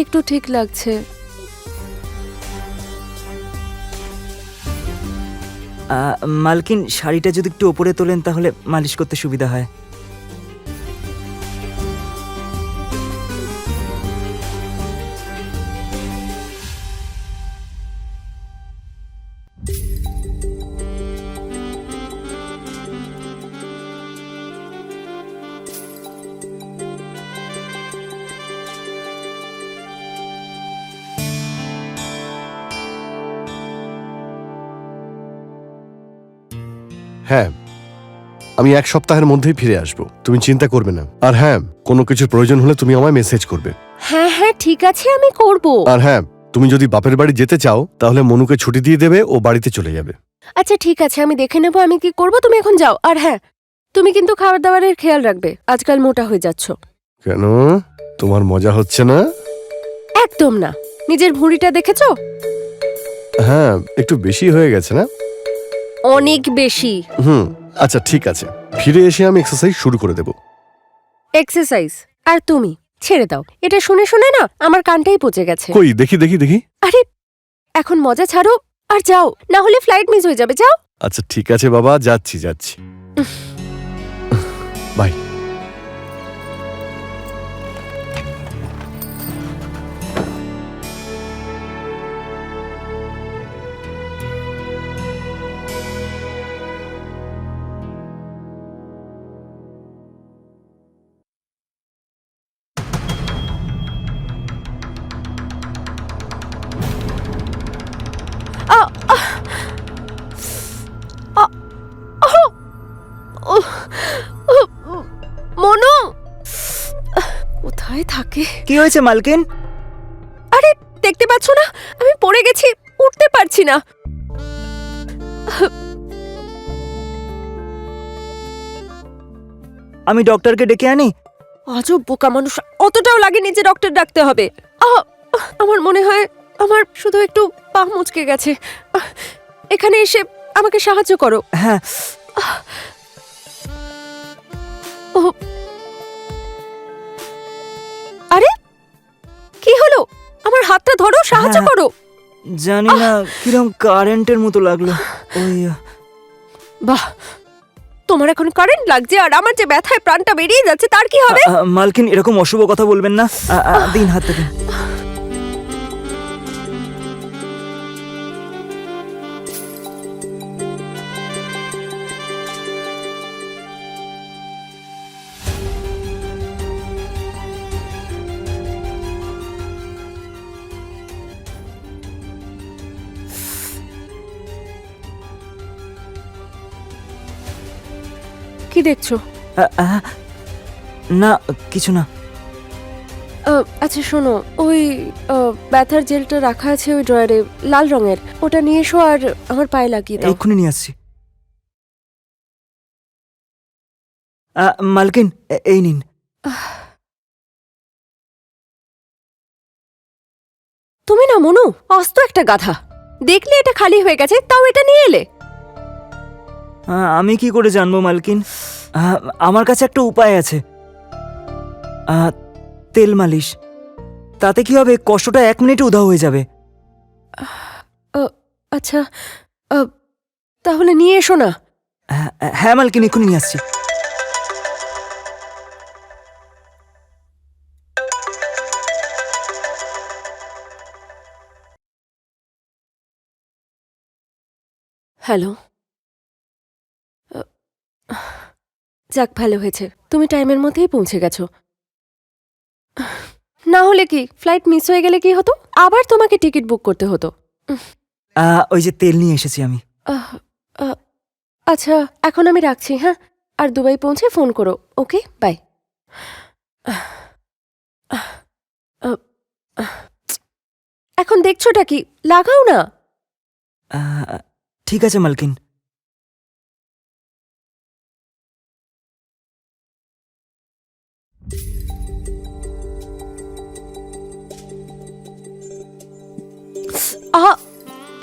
একটু ঠিক লাগছে। মালকিন, শাড়িটা যদি একটু ওপরে তোলেন তাহলে মালিশ করতে সুবিধা হয়। হ্যাঁ, আমি 1 সপ্তাহের মধ্যেই ফিরে আসব, তুমি চিন্তা করবে না। আর হ্যাঁ, কোনো কিছুর প্রয়োজন হলে তুমি আমায় মেসেজ করবে। হ্যাঁ হ্যাঁ ঠিক আছে, আমি করব। আর হ্যাঁ, তুমি যদি বাপের বাড়ি যেতে চাও তাহলে মনুকে ছুটি দিয়ে দেবে, ও বাড়িতে চলে যাবে। আচ্ছা ঠিক আছে, আমি দেখে নেব আমি কি করব, তুমি এখন যাও। আর হ্যাঁ, তুমি কিন্তু খাবার দাবারের খেয়াল রাখবে, আজকাল মোটা হয়ে যাচ্ছ। কেন, তোমার মজা হচ্ছে না? একদম না। নিজের ভুঁড়িটা দেখেছো? হ্যাঁ, একটু বেশি হয়ে গেছে না? অনেক বেশি। আচ্ছা ঠিক আছে, ফিরে এসে আমি এক্সারসাইজ শুরু করে দেব। এক্সারসাইজ? আর তুমি ছেড়ে দাও, এটা শুনে শুনে না আমার কানটাই পচে গেছে। কই দেখি দেখি দেখি। আরে এখন মজা ছাড়ো আর যাও, না হলে ফ্লাইট মিস হয়ে যাবে। যাও। আচ্ছা ঠিক আছে বাবা, যাচ্ছি যাচ্ছি। বাই। মনু কোথায় থাকে? কি হয়েছে মালকিন? আরে দেখতে পাচ্ছ না, আমি পড়ে গেছি, উঠতে পারছি না। আমি ডক্টরকে ডেকে আনি? আজব বোকা মানুষ, অতটাও লাগেনি যে ডক্টর ডাকতে হবে। আমার মনে হয় আমার শুধু একটু পা মুচকে গেছে। এখানে এসে আমাকে সাহায্য করো। হ্যাঁ। আরে কি হলো? আমার হাতটা ধরো, সাহায্য হ্যাঁ। করো। জানি না কিরকম কারেন্টের মতো লাগলো। ওই বাহ, তোমার এখন কারেন্ট লাগছে আর আমার যে ব্যথায় প্রাণটা বেরিয়ে যাচ্ছে তার কি হবে? মালকিন, এরকম অশুভ কথা বলবেন না। দিন হাতটা দিন। কি দেখছো? না কিছু না। আচ্ছা শোনো, ওই ব্যথার জেলটা রাখা আছে ওই ড্রয়ারে, লাল রঙের, ওটা নিয়ে এসো আর আমার পায়ে লাগিয়ে দাও। এক্ষুনি নিয়ে আসছি। মালকিন, এই নিন। তুমি না মনু, অস্ত একটা গাধা। দেখলে এটা খালি হয়ে গেছে, তাও এটা নিয়ে এলে। আমি কি করে জানবো মালকিন? আমার কাছে একটা উপায় আছে, তেল মালিশ। তাতে কি হবে, কষ্টটা 1 মিনিটে উধাও হয়ে যাবে। আচ্ছা তাহলে নিয়ে এসো না। হ্যাঁ মালকিন, এক্ষুনি নিয়ে আসছি। হ্যালো। যাক ভালো হয়েছে, তুমি টাইমের মধ্যেই পৌঁছে গেছো। না হলে কি ফ্লাইট মিস হয়ে গেলে কি হতো? আবার তোমাকে টিকিট বুক করতে হতো। ওই যে তেল নিয়ে এসেছি আমি। আচ্ছা এখন আমি রাখছি, হ্যাঁ? আর দুবাই পৌঁছে ফোন করো। ওকে, বাই। এখন দেখছোটা কি? লাগাও না। ঠিক আছে মালকিন।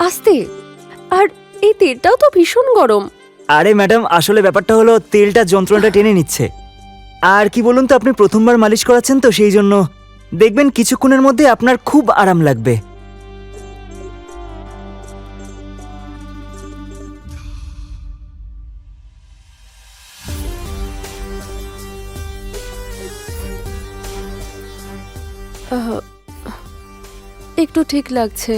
আস্তে। আর এই তেলটাও তো ভীষণ গরম। আরে ম্যাডাম, আসলে ব্যাপারটা হলো তেলটা যন্ত্রণাটা টেনে নিচ্ছে। আর কি বলুন তো, আপনি প্রথমবার মালিশ করাচ্ছেন তো সেই জন্য দেখবেন কিছুক্ষণের মধ্যে আপনার খুব আরাম লাগবে। আহ, একটু ঠিক লাগছে।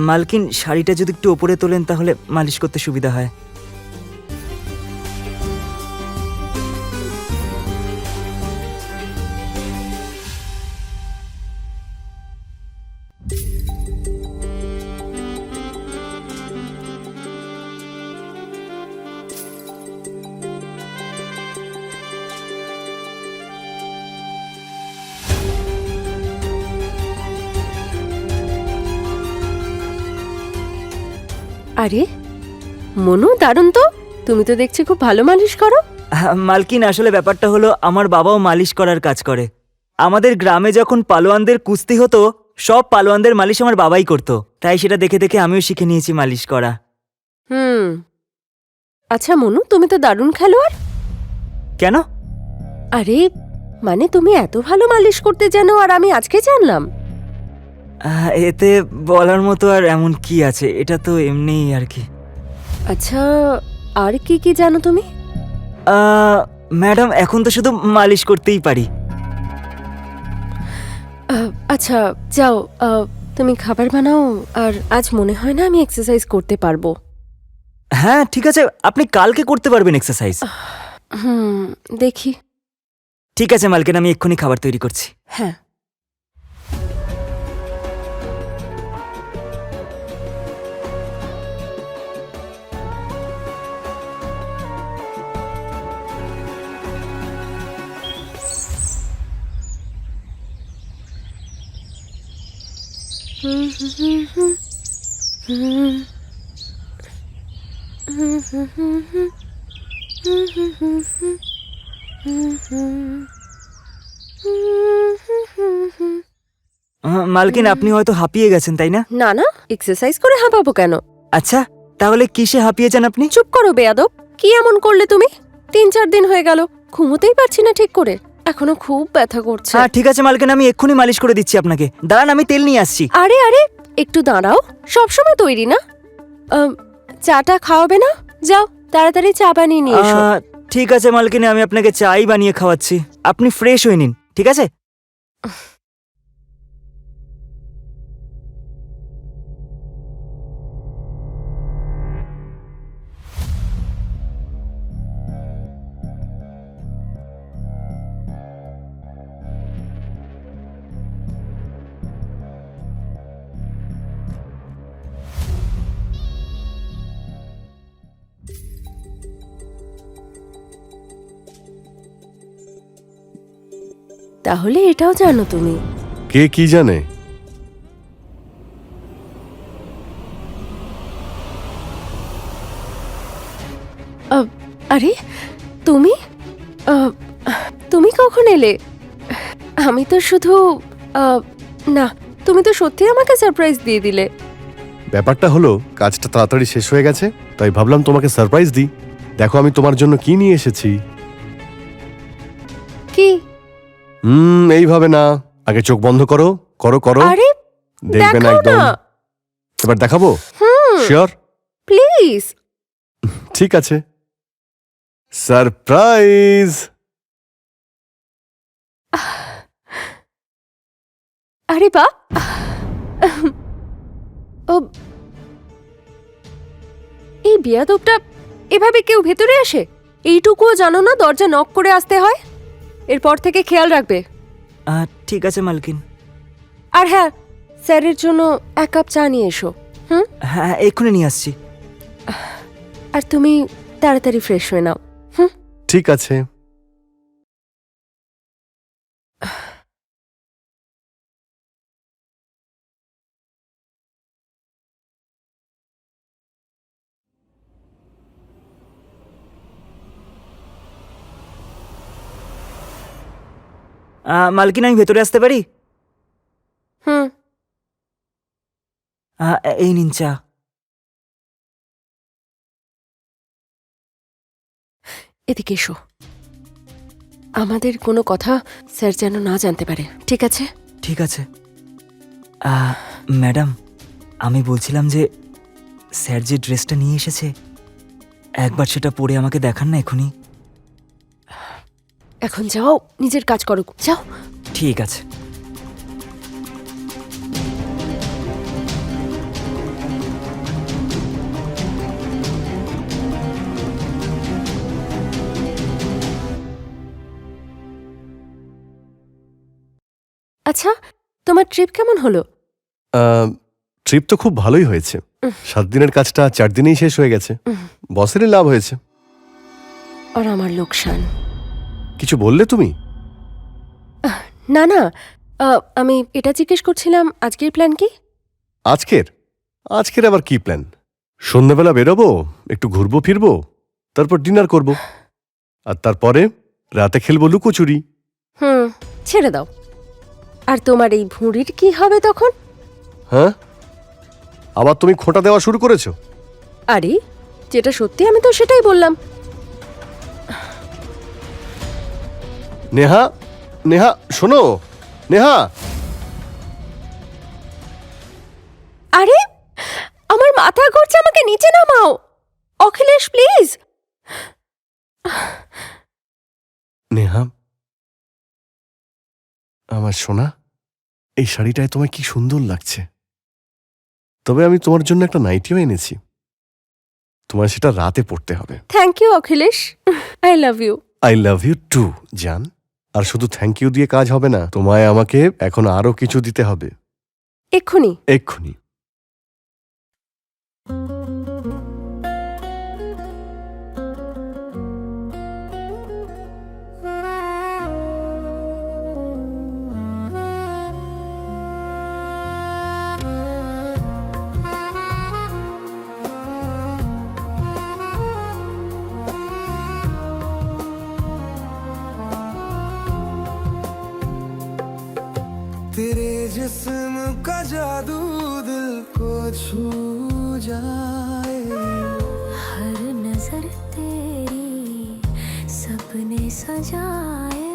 মালকিন, শাড়িটা যদি একটু ওপরে তোলেন তাহলে মালিশ করতে সুবিধা হয়। আরে মনু, দারুণ তো। তুমি তো দেখছি খুব ভালো মালিশ করো। মালকিন, আসলে ব্যাপারটা হলো আমার বাবাও মালিশ করার কাজ করে। আমাদের গ্রামে যখন পালোয়ানদের কুস্তি হতো, সব পালোয়ানদের মালিশ আমার বাবাই করতো, তাই সেটা দেখে দেখে আমিও শিখে নিয়েছি মালিশ করা। হুম। আচ্ছা মনু, তুমি তো দারুণ খেলোয়াড়। কেন? আরে মানে তুমি এত ভালো মালিশ করতে জানো আর আমি আজকে জানলাম। এতে বলার মতো আর এমন কি আছে, এটা তো এমনিই আর কি। আচ্ছা আর কি কি জানো তুমি? ম্যাডাম, এখন তো শুধু মালিশ করতেই পারি। আচ্ছা যাও, তুমি খাবার বানাও। আর আজ মনে হয় না আমি এক্সারসাইজ করতে পারবো। হ্যাঁ ঠিক আছে, আপনি কালকে করতে পারবেন এক্সারসাইজ। দেখি। ঠিক আছে মালকিন, আমি এক্ষুনি খাবার তৈরি করছি। হ্যাঁ। মালকিন, আপনি হয়তো হাঁপিয়ে গেছেন, তাই না? না না, এক্সারসাইজ করে হাঁপাবো কেন? আচ্ছা, তাহলে কিসে হাঁপিয়েছেন আপনি? চুপ করো বেয়াদব। কি এমন করলে তুমি? 3-4 দিন হয়ে গেল, ঘুমোতেই পারছি না ঠিক করে। এখনো খুব ব্যথা করছে। হ্যাঁ ঠিক আছে মালকিন, আমি এক্ষুনি মালিশ করে দিচ্ছি আপনাকে। দাঁড়ান, আমি তেল নিয়ে আসছি। আরে আরে একটু দাঁড়াও, সবসময় তৈরি না। চাটা খাওয়াবে না? যাও তাড়াতাড়ি চা বানিয়ে নিয়ে এসো। ঠিক আছে মালকিন, আমি আপনাকে চাই বানিয়ে খাওয়াচ্ছি। আপনি ফ্রেশ হয়ে নিন, ঠিক আছে? তাহলে এটাও জানো তুমি? কে কি জানে? আরে তুমি তুমি কখন এলে? আমি তো শুধু না, তুমি তো সত্যি আমাকে সারপ্রাইজ দিয়ে দিলে। ব্যাপারটা হলো কাজটা তাড়াতাড়ি শেষ হয়ে গেছে, তাই ভাবলাম তোমাকে সারপ্রাইজ দিই। দেখো আমি তোমার জন্য কি নিয়ে এসেছি। কি? এইভাবে না, আগে চোখ বন্ধ করো, করো করো। আরে দেখবে না দেখাও একদম। না। এবার দেখাবো? শিওর? প্লিজ। ঠিক আছে, সারপ্রাইজ। আরে বা, ও এই বিয়াদবটা এভাবে কেউ ভেতরে আসে? এইটুকুও জানো না দরজা নক করে আসতে হয়? এরপর থেকে খেয়াল রাখবে। ঠিক আছে মালকিন। আর হ্যাঁ, স্যারের জন্য 1 কাপ চা নিয়ে এসো। হ্যাঁ এক্ষুনি নিয়ে আসছি। আর তুমি তাড়াতাড়ি ফ্রেশ হয়ে নাও। ঠিক আছে। মালকিন, আমি ভেতরে আসতে পারি? হুম। এই নিন চা। এদিকে এসো। আমাদের কোনো কথা স্যার যেন না জানতে পারে, ঠিক আছে? ঠিক আছে। ম্যাডাম, আমি বলছিলাম যে স্যার যে ড্রেসটা নিয়ে এসেছে একবার সেটা পরে আমাকে দেখান না এখনই। এখন যাও, নিজের কাজ করো, যাও। ঠিক আছে। আচ্ছা, তোমার ট্রিপ কেমন হলো? ট্রিপ তো খুব ভালোই হয়েছে। 7 দিনের কাজটা 4 দিনেই শেষ হয়ে গেছে। বসেরই লাভ হয়েছে। আর আমার লোকসান। কিছু বললে তুমি? না না, আমি এটা জিজ্ঞেস করছিলাম আজকের প্ল্যান কি? আজকের আবার কি প্ল্যান? সন্ধ্যাবেলা বেরোবো, একটু ঘুরবো ফিরবো, তারপর ডিনার করব, আর তারপরে রাতে খেলবো লুকোচুরি। ছেড়ে দাও। আর তোমার এই ভুঁড়ির কি হবে তখন? হ্যাঁ, আবার তুমি খোঁটা দেওয়া শুরু করেছো? আরে, যেটা সত্যি আমি তো সেটাই বললাম। নেহা, নেহা শোনো, নেহা। আরে, আমার মাথা ঘুরছে, আমাকে নিচে নামাও। অখিলেশ প্লিজ। নেহা, আমার সোনা, এই শাড়িটায় তোমায় কি সুন্দর লাগছে। তবে আমি তোমার জন্য একটা নাইটিও এনেছি, তোমার সেটা রাতে পড়তে হবে। Thank you Akhilesh, I love you. I love you too জান। আর শুধু থ্যাংক ইউ দিয়ে কাজ হবে না, তোমায় আমাকে এখন আরো কিছু দিতে হবে। এক্ষুনি? এক্ষুনি। तेरे जिस्म का जादू दिल को छू जाए, हर नजर तेरी सपने सजाए,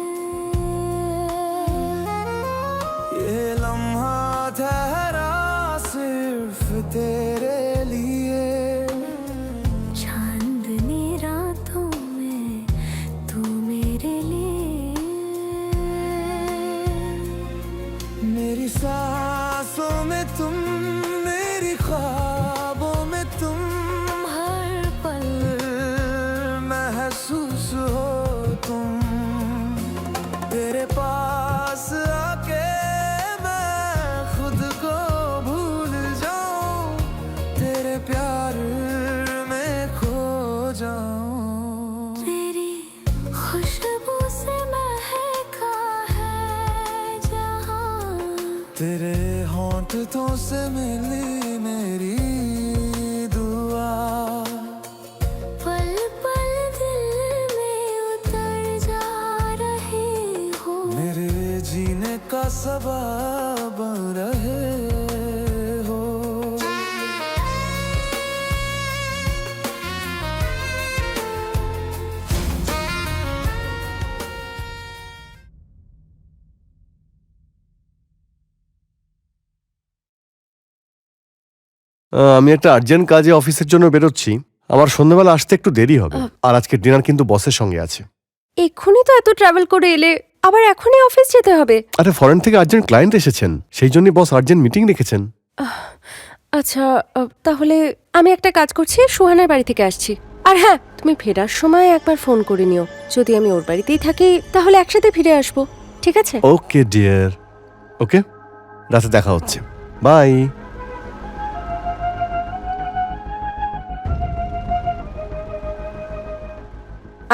ये लम्हा ठहरा सिर्फ तेरे लिए, चांदनी रातों में तू मेरे लिए, मेरी सांसों में तुम, मेरी ख्वाबों में तुम, हर पल महसूस हो तुम। तेरे पास आके मैं खुद को भूल जाऊं, तेरे प्यार में खो जाऊं। तेरी खुशबू से महका है जहां, तेरे होंठों से मिली मेरी दुआ, पल पल दिल में उतर जा रही हो, मेरे जीने का सबब बन रहे हो। আমি একটা আর্জেন্ট কাজে অফিসের জন্য বেরোচ্ছি, আমার সন্ধ্যাবেলা আসতে একটু দেরি হবে। আর আজকে ডিনার কিন্তু বসের সঙ্গে আছে। এক্ষুনি তো এত ট্রাভেল করে এলে, আবার এখনই অফিস যেতে হবে? আরে ফরেন থেকে আর্জেন্ট ক্লায়েন্ট এসেছেন, সেই জন্যই বস আর্জেন্ট মিটিং রেখেছেন। আচ্ছা, তাহলে আমি একটা কাজ করছি, সুহানার বাড়ি থেকে আসছি। আর হ্যাঁ, তুমি ফেরার সময় একবার ফোন করে নিও। যদি আমি ওর বাড়িতেই থাকি তাহলে একসাথে ফিরে আসবো, ঠিক আছে? ওকে ডিয়ার, ওকে, রাতে দেখা হচ্ছে, বাই।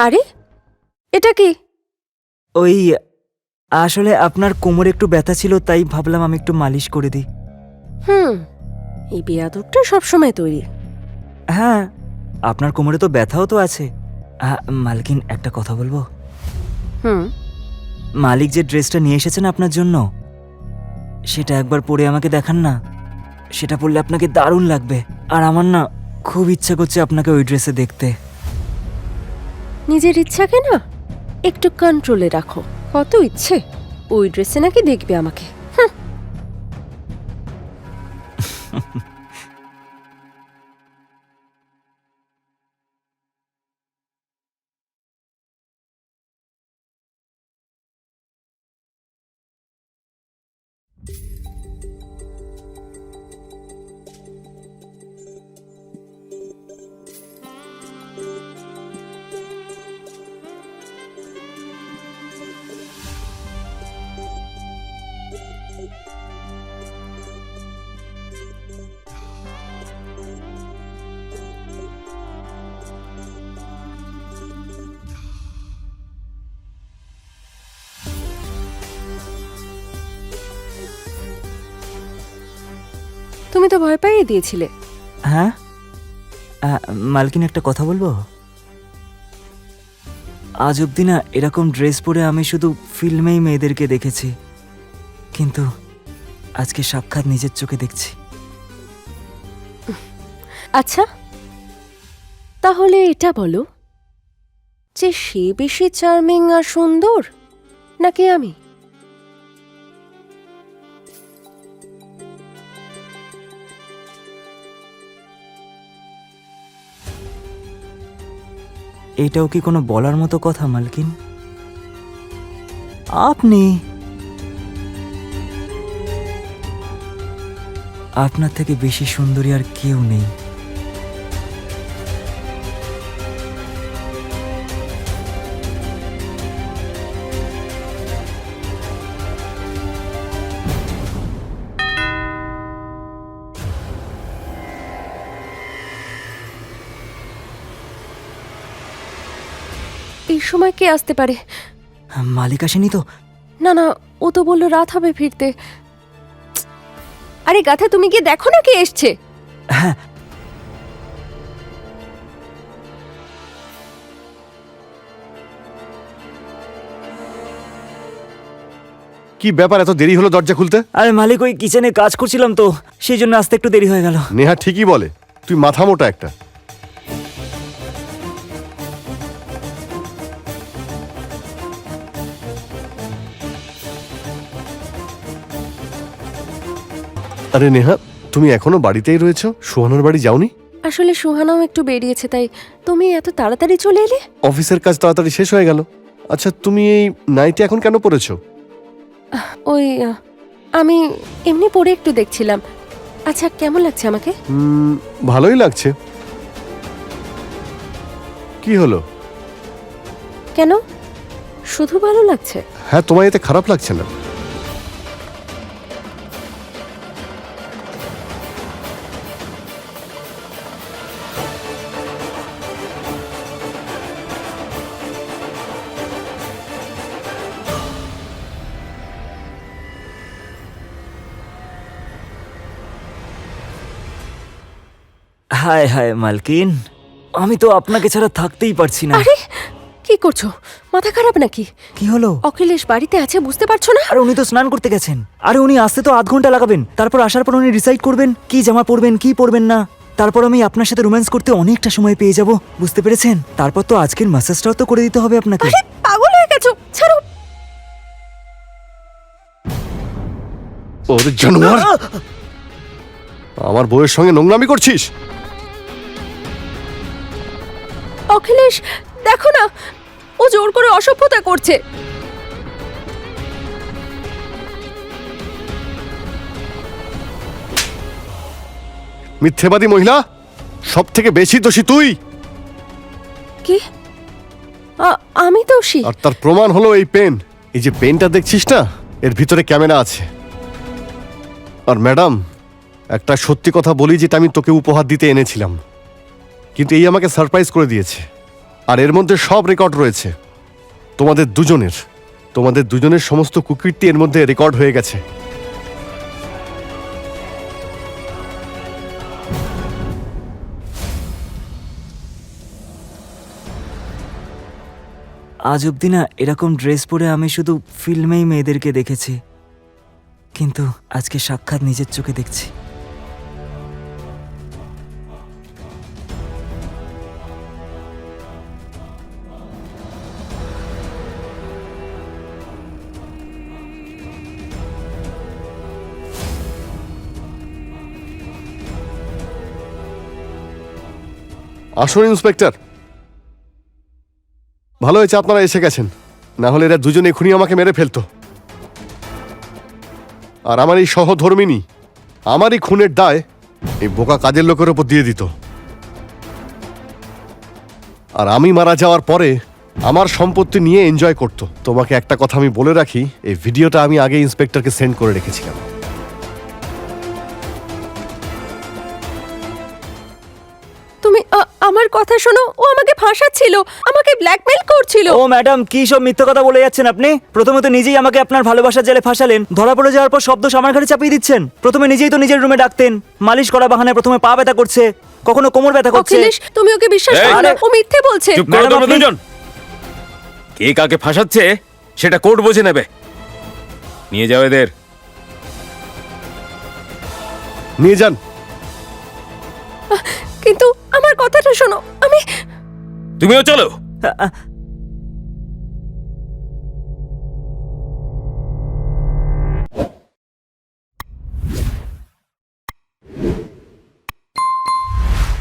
আরে, এটা কি? ওই আসলে আপনার কোমরে একটু ব্যথা ছিল, তাই ভাবলাম আমি একটু মালিশ করে দিই। এই বেয়াদবটা সবসময় তৈরি। হ্যাঁ, আপনার কোমরে তো ব্যথাও তো আছে। মালকিন, একটা কথা বলবো? মালিক যে ড্রেসটা নিয়ে এসেছেন আপনার জন্য, সেটা একবার পরে আমাকে দেখান না। সেটা পরলে আপনাকে দারুণ লাগবে। আর আমার না খুব ইচ্ছা করছে আপনাকে ওই ড্রেসে দেখতে। নিজের ইচ্ছাকে না একটু কন্ট্রোলে রাখো। কত ইচ্ছে ওই ড্রেসে নাকি দেখবে আমাকে। হুঁ। তুমি তো ভয় পাইয়ে দিয়েছিলে। হ্যাঁ মালকিন, একটা কথা বলবো? আজ অব্দি না এরকম ড্রেস পরে আমি শুধু ফিল্মেই মেয়েদেরকে দেখেছি, কিন্তু আজকে সাক্ষাৎ নিজের চোখে দেখছি। আচ্ছা, তাহলে এটা বলো যে সে বেশি চার্মিং আর সুন্দর নাকি আমি? এটাও কি কোনো বলার মতো কথা মালকিন? আপনি, আপনার থেকে বেশি সুন্দরী আর কেউ নেই। এই সময় কে আসতে পারে? মালিক আসেনি তো? না না, ও তো বললো রাত হবে ফিরতে। আরে গাথা, তুমি গিয়ে দেখো না কে এসছে। হ্যাঁ, কি ব্যাপার, এত দেরি হলো দরজা খুলতে? আরে মালিক, ওই কিচেনে কাজ করছিলাম তো, সেই জন্য আসতে একটু দেরি হয়ে গেল। নেহা ঠিকই বলে, তুই মাথা মোটা একটা। আরে নেহা, তুমি এখনো বাড়িতেই রয়েছো? সোহানার বাড়ি যাওনি? আসলে সুহানাও একটু বেরিয়েছে, তাই তুমি এত তাড়াতাড়ি চলে এলে? অফিসের কাজ তাড়াতাড়ি শেষ হয়ে গেল। আচ্ছা, তুমি এই নাইটি এখন কেন পরেছো? ওই আমি এমনি পরে একটু দেখছিলাম। আচ্ছা, কেমন লাগছে আমাকে? ভালোই লাগছে। কি হলো? কেন, শুধু ভালো লাগছে? হ্যাঁ, তোমার এতে খারাপ লাগছে না? হায় হায় মালকিন, আমি তো আপনাকে ছাড়া থাকতেই পারছি না। আরে কি করছো, মাথা খারাপ নাকি? কি হলো? অখিলেশ বাড়িতে আছে, বুঝতে পারছো না? আর উনি তো স্নান করতে গেছেন, আরে উনি আসতে তো 0.5 ঘন্টা লাগাবেন। তারপর আসার পর উনি ডিসাইড করবেন কি জামা পরবেন কি পরবেন না। তারপর আমি আপনার সাথে রোম্যান্স করতে অনেকটা সময় পেয়ে যাব, বুঝতে পেরেছেন? তারপর তো আজকের ম্যাসাজটাও তো করে দিতে হবে আপনাকে। আরে পাগল হয়ে গেছো, ছাড়ো। ওরে জানোয়ার, আমার বউয়ের সঙ্গে নোংরামি করছিস? অখিলেশ, দেখো না, ও জোর করে অসভ্যতা করছে। মিথ্যেবাদী মহিলা, সব থেকে বেশি দোষী তুই। কি? আমি দোষী? আর তার প্রমাণ হলো এই পেন। এই যে পেনটা দেখছিস না, এর ভিতরে ক্যামেরা আছে। আর ম্যাডাম, একটা সত্যি কথা বলি, যেটা আমি তোকে উপহার দিতে এনেছিলাম, কিন্তু এই আমাকে সারপ্রাইজ করে দিয়েছে। আর এর মধ্যে সব রেকর্ড রয়েছে তোমাদের দুজনের সমস্ত কুকীর্তি এর মধ্যে রেকর্ড হয়ে গেছে। আজ অব্দি না এরকম ড্রেস পরে আমি শুধু ফিল্মেই মেয়েদেরকে দেখেছি, কিন্তু আজকে সাক্ষাৎ নিজের চোখে দেখছি। আসুন ইন্সপেক্টর। ভালো হয়েছে আপনারা এসে গেছেন, না হলে এরা দুজনে এখনই আমাকে মেরে ফেলতো। আর আমার এই সহধর্মিনী আমারই খুনের দায় এই বোকা কাজের লোকের ওপর দিয়ে দিত। আর আমি মারা যাওয়ার পরে আমার সম্পত্তি নিয়ে এনজয় করত। তোমাকে একটা কথা আমি বলে রাখি, এই ভিডিওটা আমি আগে ইন্সপেক্টরকে সেন্ড করে রেখেছিলাম। তুমি আমার কথা শোনো, ও আমাকে ফাঁসাচ্ছিল, আমাকে ব্ল্যাকমেল করছিল। ও ম্যাডাম, কি সব মিথ্যে কথা বলে যাচ্ছেন আপনি? প্রথমে তো নিজেই আমাকে আপনার ভালোবাসার জালে ফাঁসালেন, ধরা পড়ে যাওয়ার পর শব্দ আমার ঘাড়ে চাপিয়ে দিচ্ছেন। প্রথমে নিজেই তো নিজের রুমে ডাকতেন, মালিশ করা বাহানায় প্রথমে পা ব্যথা করছে, কখনো কোমর ব্যথা করছে। অখিলেশ, তুমি ওকে বিশ্বাস এই! করো না, ও মিথ্যে বলছে। চুপ করো ম্যাডাম, তোমরা আপনি- দুজন। কে কাকে ফাঁসাচ্ছে সেটা কোর্ট বুঝে নেবে। নিয়ে যাও এদের। নিয়ে যান। কিন্তু আমার কথাটা শোনো, আমি তুমিও চলো। আ- আ-